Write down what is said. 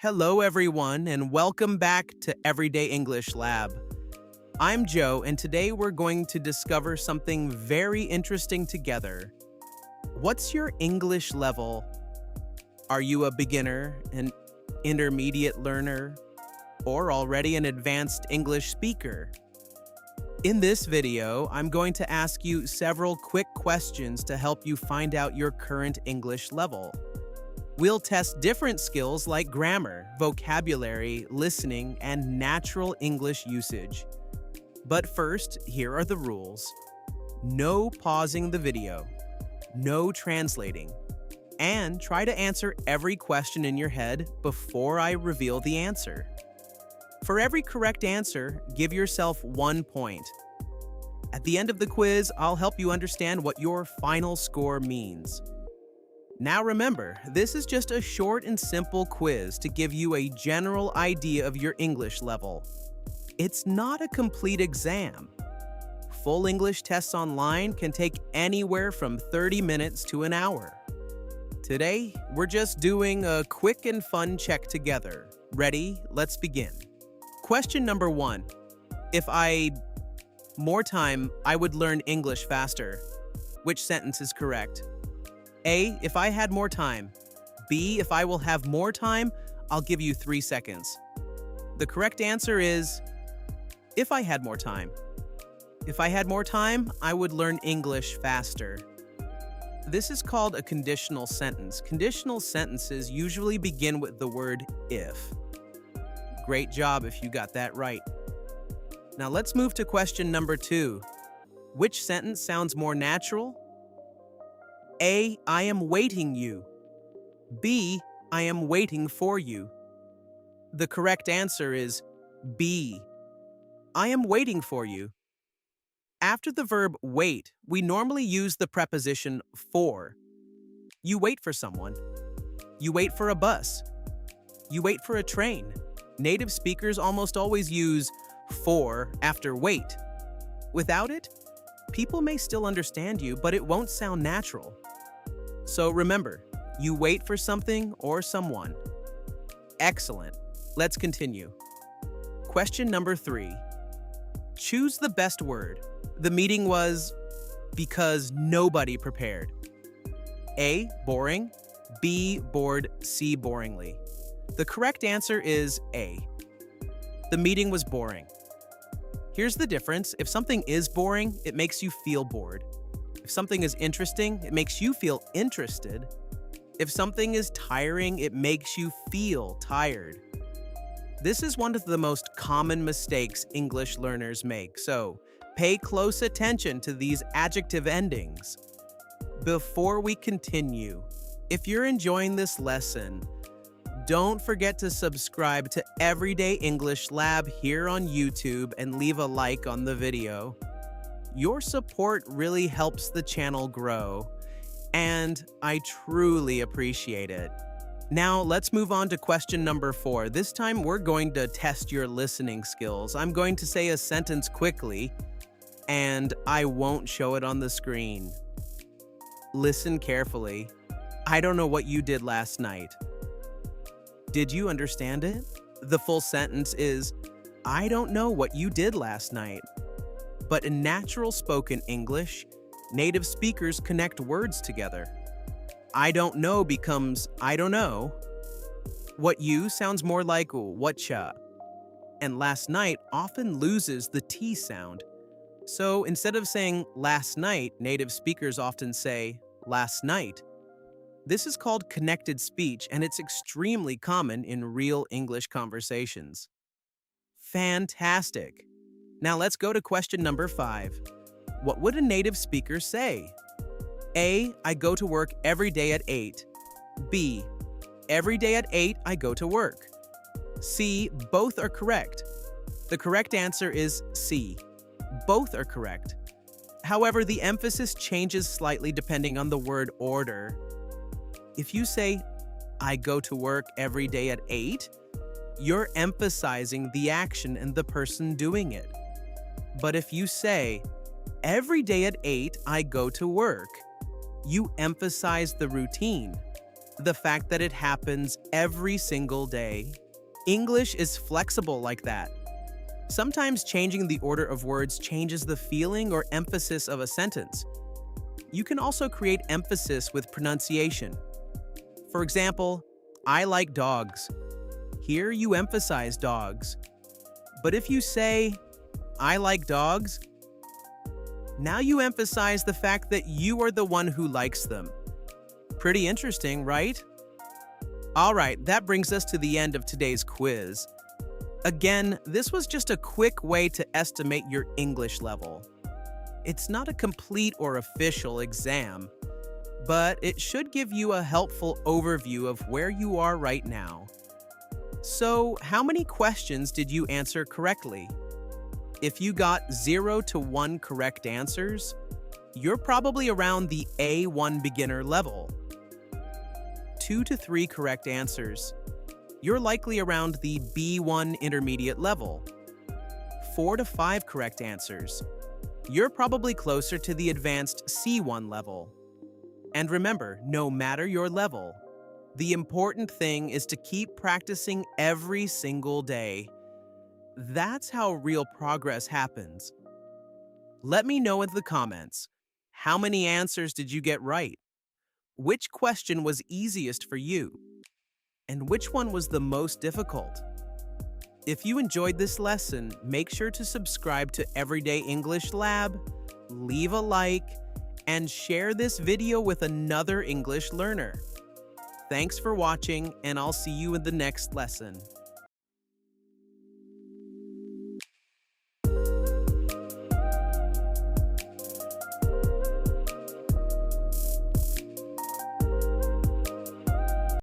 Hello, everyone, and welcome back to Everyday English Lab. I'm Joe, and today we're going to discover something very interesting together. What's your English level? Are you a beginner, an intermediate learner, or already an advanced English speaker? In this video, I'm going to ask you several quick questions to help you find out your current English level. We'll test different skills like grammar, vocabulary, listening, and natural English usage. But first, here are the rules. No pausing the video, no translating, and try to answer every question in your head before I reveal the answer. For every correct answer, give yourself 1 point. At the end of the quiz, I'll help you understand what your final score means. Now remember, this is just a short and simple quiz to give you a general idea of your English level. It's not a complete exam. Full English tests online can take anywhere from 30 minutes to an hour. Today, we're just doing a quick and fun check together. Ready? Let's begin. Question number 1. If I more time, I would learn English faster. Which sentence is correct? A, if I had more time. B, if I will have more time, I'll give you 3 seconds. The correct answer is, if I had more time. If I had more time, I would learn English faster. This is called a conditional sentence. Conditional sentences usually begin with the word if. Great job if you got that right. Now let's move to question number 2. Which sentence sounds more natural? A, I am waiting you. B, I am waiting for you. The correct answer is B. I am waiting for you. After the verb wait, we normally use the preposition for. You wait for someone. You wait for a bus. You wait for a train. Native speakers almost always use for after wait. Without it, people may still understand you, but it won't sound natural. So remember, you wait for something or someone. Excellent. Let's continue. Question number 3. Choose the best word. The meeting was because nobody prepared. A, boring. B, bored. C, boringly. The correct answer is A. The meeting was boring. Here's the difference. If something is boring, it makes you feel bored. If something is interesting, it makes you feel interested. If something is tiring, it makes you feel tired. This is one of the most common mistakes English learners make, so pay close attention to these adjective endings. Before we continue, if you're enjoying this lesson, don't forget to subscribe to Everyday English Lab here on YouTube and leave a like on the video. Your support really helps the channel grow, and I truly appreciate it. Now, let's move on to question number 4. This time, we're going to test your listening skills. I'm going to say a sentence quickly, and I won't show it on the screen. Listen carefully. I don't know what you did last night. Did you understand it? The full sentence is, I don't know what you did last night. But in natural spoken English, native speakers connect words together. I don't know becomes I don't know. What you sounds more like whatcha. And last night often loses the T sound. So instead of saying last night, native speakers often say last night. This is called connected speech, and it's extremely common in real English conversations. Fantastic! Now let's go to question number 5. What would a native speaker say? A, I go to work every day at 8. B, every day at 8 I go to work. C, both are correct. The correct answer is C. Both are correct. However, the emphasis changes slightly depending on the word order. If you say, I go to work every day at 8, you're emphasizing the action and the person doing it. But if you say, every day at 8 I go to work, you emphasize the routine. The fact that it happens every single day. English is flexible like that. Sometimes changing the order of words changes the feeling or emphasis of a sentence. You can also create emphasis with pronunciation. For example, I like dogs. Here you emphasize dogs. But if you say, I like dogs, now you emphasize the fact that you are the one who likes them. Pretty interesting, right? All right, that brings us to the end of today's quiz. Again, this was just a quick way to estimate your English level. It's not a complete or official exam, but it should give you a helpful overview of where you are right now. So, how many questions did you answer correctly? If you got 0 to 1 correct answers, you're probably around the A1 beginner level. 2 to 3 correct answers, you're likely around the B1 intermediate level. 4 to 5 correct answers, you're probably closer to the advanced C1 level. And remember, no matter your level, the important thing is to keep practicing every single day. That's how real progress happens. Let me know in the comments, how many answers did you get right? Which question was easiest for you? And which one was the most difficult? If you enjoyed this lesson, make sure to subscribe to Everyday English Lab, leave a like, and share this video with another English learner. Thanks for watching, and I'll see you in the next lesson.